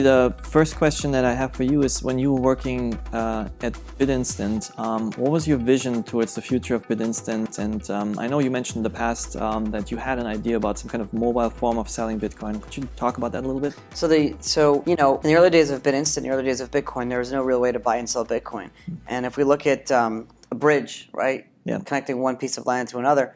The first question that I have for you is, when you were working at BitInstant, what was your vision towards the future of BitInstant? And I know you mentioned in the past that you had an idea about some kind of mobile form of selling Bitcoin. Could you talk about that a little bit? So you know, in the early days of BitInstant, in the early days of Bitcoin, there was no real way to buy and sell Bitcoin. And if we look at a bridge, right, connecting one piece of land to another,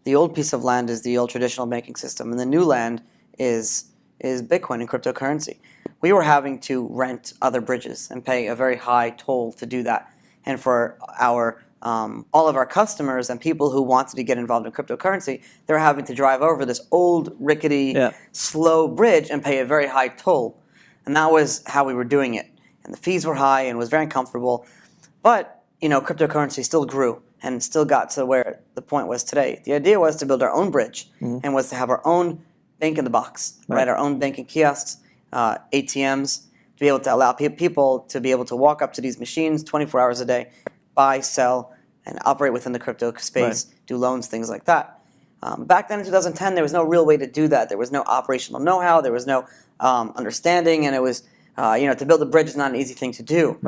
the old piece of land is the old traditional banking system, and the new land is Bitcoin and cryptocurrency. We were having to rent other bridges and pay a very high toll to do that. And for our all of our customers and people who wanted to get involved in cryptocurrency, they were having to drive over this old, rickety, slow bridge and pay a very high toll. And that was how we were doing it. And the fees were high and it was very uncomfortable. But, you know, cryptocurrency still grew and still got to where the point was today. The idea was to build our own bridge and was to have our own bank in the box, right? Our own banking kiosks, ATMs, to be able to allow people to be able to walk up to these machines 24 hours a day, buy, sell, and operate within the crypto space, do loans, things like that. Back then in 2010, there was no real way to do that. There was no operational know-how. There was no understanding, and it was, you know, to build a bridge is not an easy thing to do.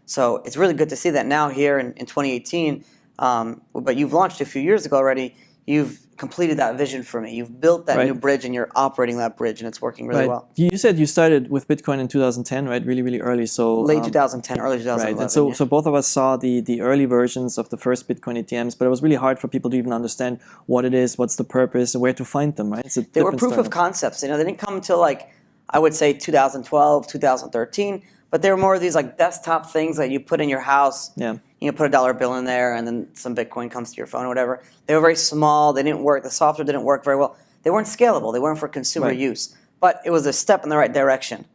So it's really good to see that now here in 2018, but you've launched a few years ago already, you've completed that vision for me. You've built that new bridge and you're operating that bridge and it's working really well. You said you started with Bitcoin in 2010, right? Really, really early. So late 2010, early 2011. Right. And so both of us saw the early versions of the first Bitcoin ATMs, but it was really hard for people to even understand what it is, what's the purpose, where to find them, right? They were proof of concepts. You know, they didn't come until, like, I would say 2012, 2013, but they were more of these like desktop things that you put in your house. You know, put a dollar bill in there and then some Bitcoin comes to your phone or whatever. They were very small. They didn't work. The software didn't work very well. They weren't scalable. They weren't for consumer use. But it was a step in the right direction.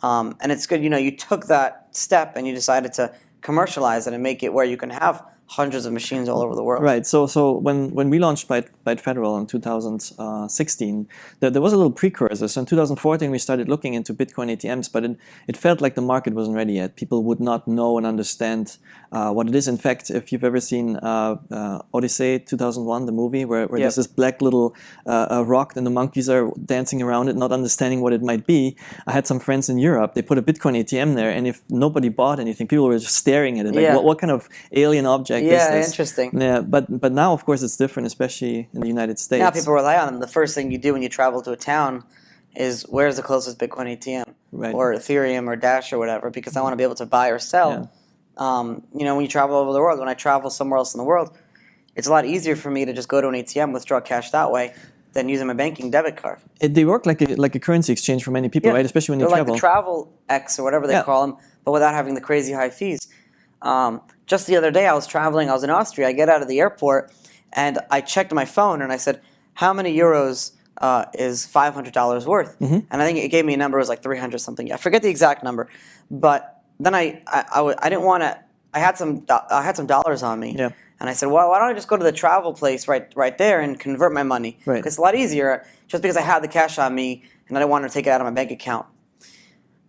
And it's good, you know, you took that step and you decided to commercialize it and make it where you can have hundreds of machines all over the world. Right. So when we launched Byte Federal in 2016, there was a little precursor. So in 2014, we started looking into Bitcoin ATMs, but it felt like the market wasn't ready yet. People would not know and understand what it is. In fact, if you've ever seen Odyssey 2001, the movie, where there's this black little rock and the monkeys are dancing around it, not understanding what it might be. I had some friends in Europe. They put a Bitcoin ATM there, and if nobody bought anything, people were just staring at it. Like, what kind of alien object? Interesting. Yeah, but now, of course, it's different, especially in the United States. Now people rely on them. The first thing you do when you travel to a town is, where's the closest Bitcoin ATM? Or Ethereum or Dash or whatever, because I want to be able to buy or sell. You know, when you travel over the world, when I travel somewhere else in the world, it's a lot easier for me to just go to an ATM, withdraw cash that way, than using my banking debit card. They work like a currency exchange for many people, right? Especially when you travel. They're like the Travel X or whatever they call them, but without having the crazy high fees. Just the other day, I was traveling. I was in Austria. I get out of the airport, and I checked my phone, and I said, "How many euros is $500 worth?" And I think it gave me a number. It was like 300 something. I forget the exact number, but then I didn't want to. I had some dollars on me, and I said, "Well, why don't I just go to the travel place right there and convert my money? Because it's a lot easier. Just because I had the cash on me, and I didn't want to take it out of my bank account."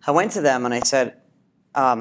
I went to them and I said,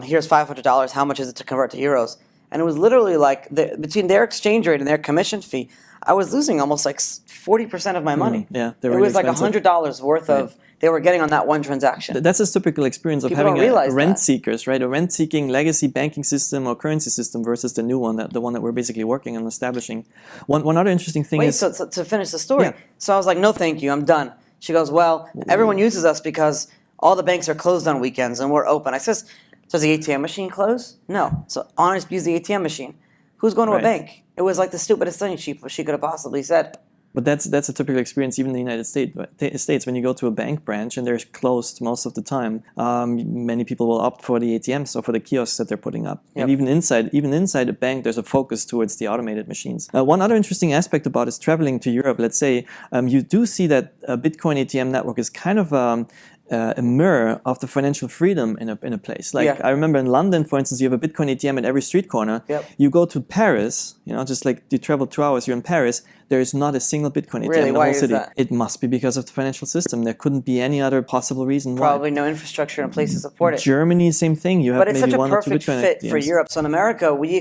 here's $500. How much is it to convert to euros? And it was literally like, between their exchange rate and their commission fee, I was losing almost like 40% of my money. It was like $100 worth of they were getting on that one transaction. That's a typical experience of having a rent seekers, right? A rent-seeking legacy banking system or currency system versus the new one, the one that we're basically working on establishing. One other interesting thing is... So to finish the story, so I was like, no, thank you, I'm done. She goes, well, everyone uses us because all the banks are closed on weekends and we're open. I says, does the ATM machine close? No. So honest, use the ATM machine. Who's going to a bank? It was like the stupidest thing she could have possibly said. But that's a typical experience even in the United States. When you go to a bank branch and they're closed most of the time, many people will opt for the ATMs or for the kiosks that they're putting up. And even inside a bank, there's a focus towards the automated machines. One other interesting aspect about is traveling to Europe. Let's say you do see that a Bitcoin ATM network is kind of a mirror of the financial freedom in a place. Like I remember in London, for instance, you have a Bitcoin ATM at every street corner. You go to Paris, you know, just like you travel 2 hours, you're in Paris. There is not a single Bitcoin ATM in the whole city. That? It must be because of the financial system. There couldn't be any other possible reason why. Probably no infrastructure in place to support it. Germany, same thing. You have maybe maybe one or two Bitcoin ATMs. But it's such a perfect fit for Europe. So in America, we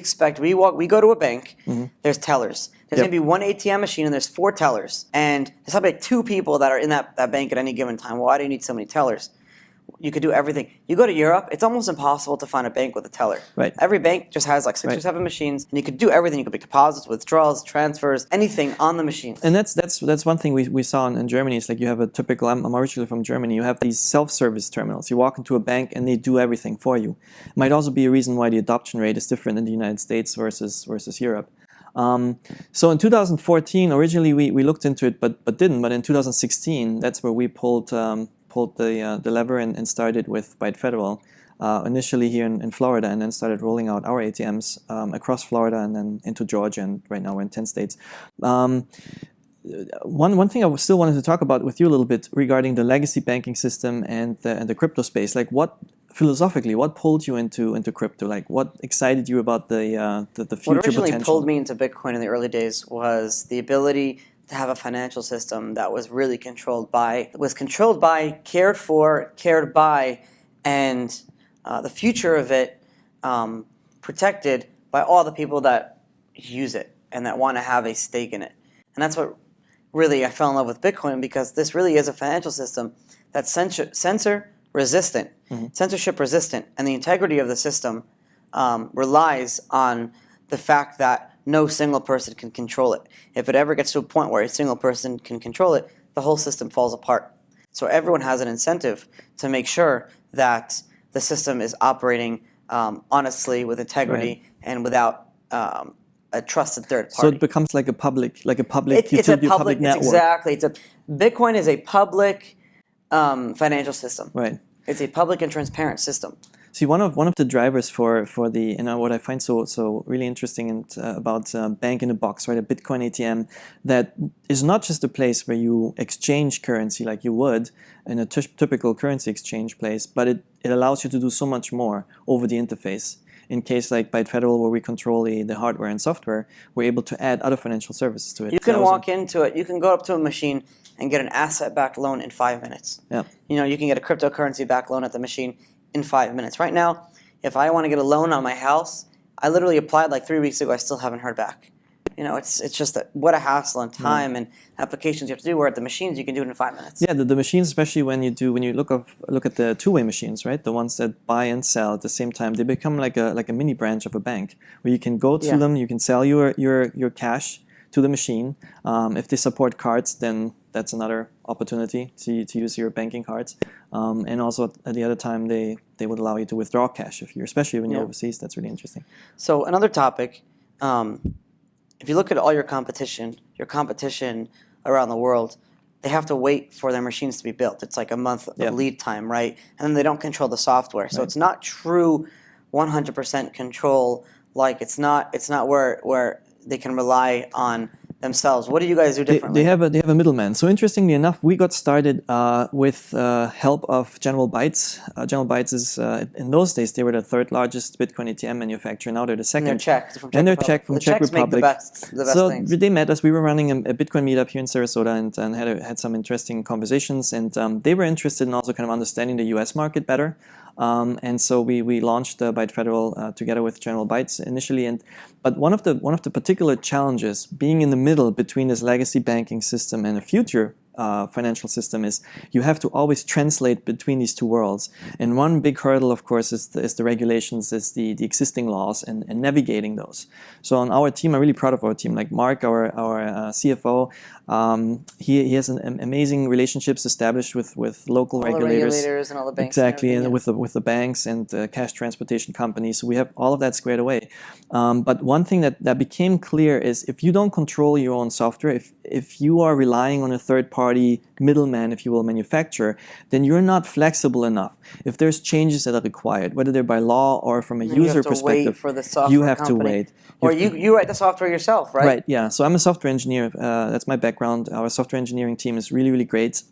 go to a bank, there's tellers. There's going to be one ATM machine and there's 4 tellers. And there's probably like 2 people that are in that bank at any given time. Why do you need so many tellers? You could do everything. You go to Europe, it's almost impossible to find a bank with a teller. Right. Every bank just has like 6 or 7 machines, and you could do everything. You could make deposits, withdrawals, transfers, anything on the machines. And that's one thing we saw in Germany. It's like you have a typical. I'm originally from Germany. You have these self-service terminals. You walk into a bank and they do everything for you. It might also be a reason why the adoption rate is different in the United States versus Europe. So in 2014, originally we looked into it, but didn't. But in 2016, that's where we pulled the lever and started with Byte Federal, initially here in Florida, and then started rolling out our ATMs across Florida and then into Georgia, and right now we're in 10 states. One thing I still wanted to talk about with you a little bit regarding the legacy banking system and the crypto space. Like, philosophically, what pulled you into crypto? Like, what excited you about the future potential? What originally pulled me into Bitcoin in the early days was the ability to have a financial system that was really controlled by, cared for, cared by, and the future of it protected by all the people that use it and that want to have a stake in it. And that's what really I fell in love with Bitcoin, because this really is a financial system that's censorship resistant, and the integrity of the system relies on the fact that no single person can control it. If it ever gets to a point where a single person can control it, the whole system falls apart. So everyone has an incentive to make sure that the system is operating honestly, with integrity, and without a trusted third party. So it becomes like a public utility, public network. Exactly. Bitcoin is a public financial system. Right. It's a public and transparent system. See, one of the drivers for the, what I find so really interesting about Bank in a Box, right, a Bitcoin ATM that is not just a place where you exchange currency like you would in a typical currency exchange place, but it allows you to do so much more over the interface. In case like Byte Federal, where we control the hardware and software, we're able to add other financial services to it. You can walk into it. You can go up to a machine and get an asset-backed loan in 5 minutes. Yeah. You can get a cryptocurrency-backed loan at the machine in 5 minutes. Right now, if I want to get a loan on my house, I literally applied like 3 weeks ago. I still haven't heard back. It's just what a hassle and time and applications you have to do. Where at the machines, you can do it in 5 minutes. Yeah, the machines, especially when you look at the two-way machines, right? The ones that buy and sell at the same time, they become like a mini branch of a bank, where you can go to them, you can sell your cash to the machine. If they support cards, then that's another opportunity to use your banking cards. And also at the other time, they would allow you to withdraw cash especially when you're overseas. That's really interesting. So another topic. If you look at all your competition around the world, they have to wait for their machines to be built. It's like a month of lead time, right? And then they don't control the software. So it's not true 100% control. Like it's not where they can rely on themselves. What do you guys do differently? They have a middleman. So interestingly enough, we got started with help of General Bytes. General Bytes is in those days they were the third largest Bitcoin ATM manufacturer. Now they're the second. And they're Czech. And they're Czech from Czech Republic. Make the best so things. They met us. We were running a Bitcoin meetup here in Sarasota and had some interesting conversations. And they were interested in also kind of understanding the U.S. market better. And so we launched Byte Federal together with General Bytes initially. But one of the particular challenges being in the middle between this legacy banking system and a future financial system is you have to always translate between these two worlds. And one big hurdle, of course, is the regulations, is the existing laws and navigating those. So on our team, I'm really proud of our team. Like Mark, our CFO, he has an amazing relationships established with local regulators and all the banks. Exactly, and with the banks and the cash transportation companies. So we have all of that squared away. But one thing that became clear is if you don't control your own software, if you are relying on a third-party middleman, if you will, manufacturer, then you're not flexible enough. If there's changes that are required, whether they're by law or from a user perspective, for the software you have to wait. Or you write the software yourself, right? Right, yeah. So I'm a software engineer. That's my background. Our software engineering team is really, really great.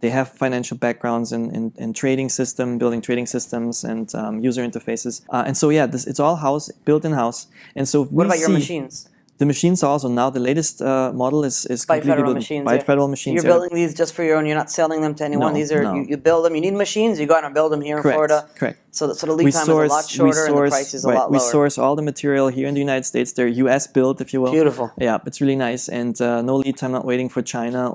They have financial backgrounds in building trading systems and user interfaces. And so, yeah, it's all built in-house. And so what about your machines? The machines also, now the latest model is Byte Federal machines. Byte Federal machines. You're building these just for your own. You're not selling them to anyone. No, These are you build them. You need machines. You go out and build them here in Florida. Correct. So the lead time is a lot shorter and the price is a lot lower. We source all the material here in the United States. They're US built, if you will. Beautiful. Yeah, it's really nice. And no lead time, not waiting for China.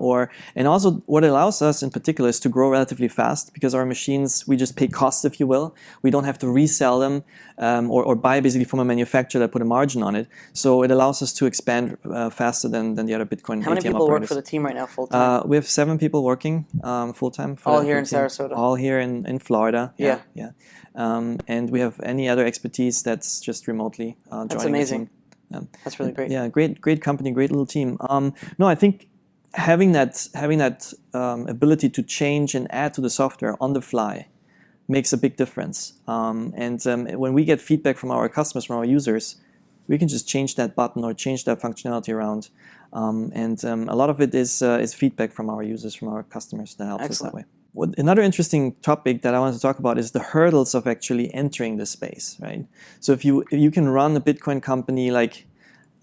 And also what it allows us in particular is to grow relatively fast, because our machines, we just pay costs, if you will. We don't have to resell them or buy basically from a manufacturer that put a margin on it. So it allows us to expand faster than the other Bitcoin ATM How many people operators. work for the team right now full time? We have 7 people working full time. All here in Sarasota? All here in Florida. Yeah. And we have any other expertise that's just remotely joining. That's amazing. The team. That's really great. Yeah, great company, great little team. No, I think having that ability to change and add to the software on the fly makes a big difference. When we get feedback from our customers, from our users, we can just change that button or change that functionality around. A lot of it is feedback from our users, from our customers that helps us that way. Another interesting topic that I want to talk about is the hurdles of actually entering the space, right? So if you can run a Bitcoin company like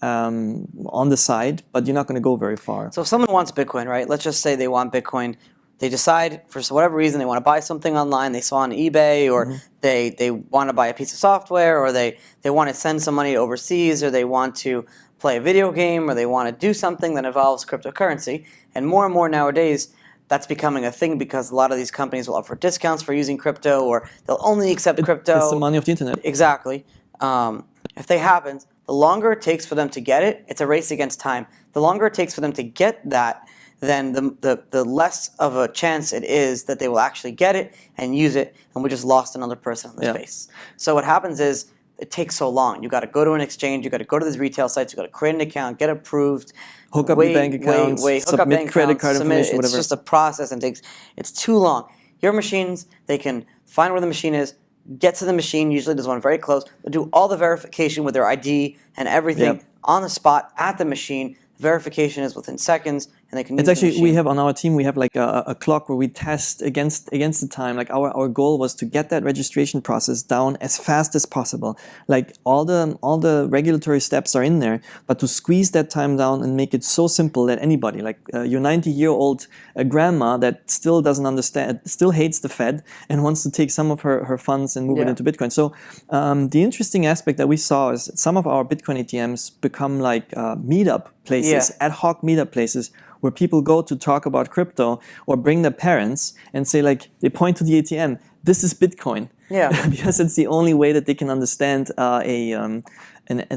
on the side, but you're not going to go very far. So if someone wants Bitcoin, right? Let's just say they want Bitcoin. They decide for whatever reason they want to buy something online. They saw on eBay, or they want to buy a piece of software, or they want to send some money overseas, or they want to play a video game, or they want to do something that involves cryptocurrency. And more nowadays, that's becoming a thing, because a lot of these companies will offer discounts for using crypto, or they'll only accept crypto. It's the money of the internet. Exactly. If they haven't, the longer it takes for them to get it, it's a race against time. The longer it takes for them to get that, then the less of a chance it is that they will actually get it and use it, and we just lost another person in the space. So what happens is, it takes so long. You got to go to an exchange, you got to go to these retail sites, you got to create an account, get approved, hook up your bank accounts, submit credit card information, whatever. It's just a process, and it's too long. Your machines, they can find where the machine is, get to the machine, usually there's one very close, do all the verification with their ID and everything on the spot at the machine. Verification is within seconds, and they can use the machine. We have on our team, we have like a clock where we test against the time. Like our goal was to get that registration process down as fast as possible. Like all the regulatory steps are in there, but to squeeze that time down and make it so simple that anybody, like your 90-year-old grandma that still doesn't understand, still hates the Fed and wants to take some of her funds and move it into Bitcoin. So the interesting aspect that we saw is some of our Bitcoin ATMs become like meetup places, ad hoc meetup places, where people go to talk about crypto or bring their parents and say, like, they point to the ATM, this is Bitcoin. Yeah. Because it's the only way that they can understand a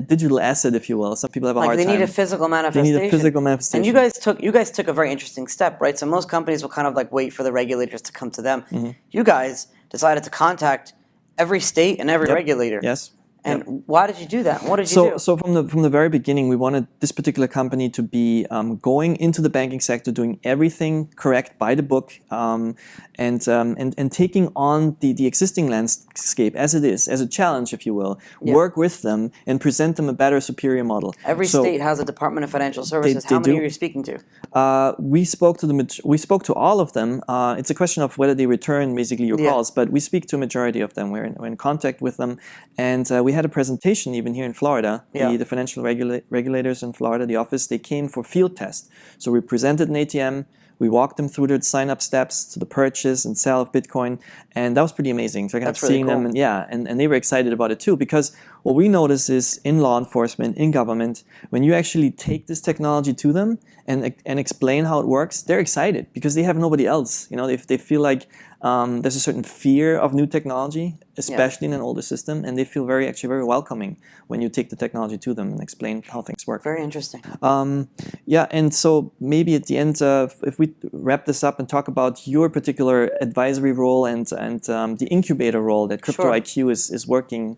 digital asset, if you will. Some people have a hard time. They need a physical manifestation. They need a physical manifestation. And you guys took a very interesting step, right? So most companies will kind of like wait for the regulators to come to them. You guys decided to contact every state and every regulator. Yes. And why did you do that? What did you do? So from the very beginning, we wanted this particular company to be going into the banking sector, doing everything correct by the book, and taking on the existing landscape as it is, as a challenge, if you will. Work with them and present them a better, superior model. Every state has a Department of Financial Services. How many are you speaking to? We spoke to all of them. It's a question of whether they return basically your calls, but we speak to a majority of them. We're in contact with them, and we had a presentation even here in Florida. The financial regulators in Florida, the office, they came for field test. So we presented an ATM, we walked them through the sign-up steps to the purchase and sale of Bitcoin, and that was pretty amazing. So I kept seeing them, and they were excited about it too, because what we notice is in law enforcement, in government, when you actually take this technology to them and explain how it works, they're excited because they have nobody else. You know, they feel like there's a certain fear of new technology, especially in an older system, and they feel very welcoming when you take the technology to them and explain how things work. Very interesting. And so maybe at the end, if we wrap this up and talk about your particular advisory role and the incubator role that Crypto IQ is working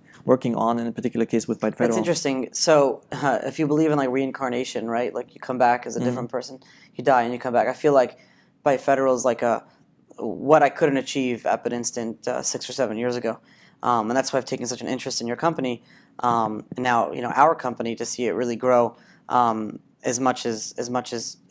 on in a particular case with Byte Federal. That's interesting. So if you believe in like reincarnation, right? Like you come back as a different person, you die and you come back. I feel like Byte Federal is like what I couldn't achieve at Instant 6 or 7 years ago, and that's why I've taken such an interest in your company. And now, our company, to see it really grow as much as,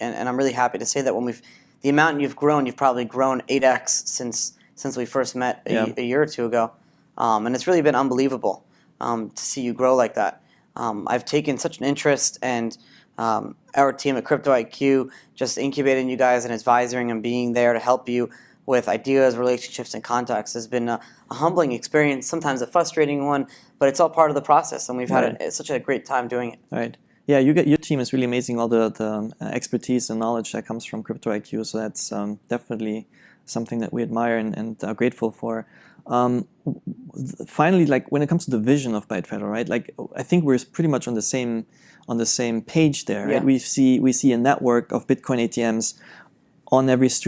and I'm really happy to say that the amount you've grown, you've probably grown 8x since we first met a year or two ago, and it's really been unbelievable to see you grow like that. I've taken such an interest, and our team at Crypto IQ just incubating you guys and advising and being there to help you with ideas, relationships, and contacts has been a humbling experience, sometimes a frustrating one, but it's all part of the process, and we've had such a great time doing it. Right. Yeah, your team is really amazing, all the expertise and knowledge that comes from Crypto IQ, so that's definitely something that we admire and are grateful for. Finally, like when it comes to the vision of Bytefederal, right? Like I think we're pretty much on the same page there, right? We see a network of Bitcoin ATMs on every street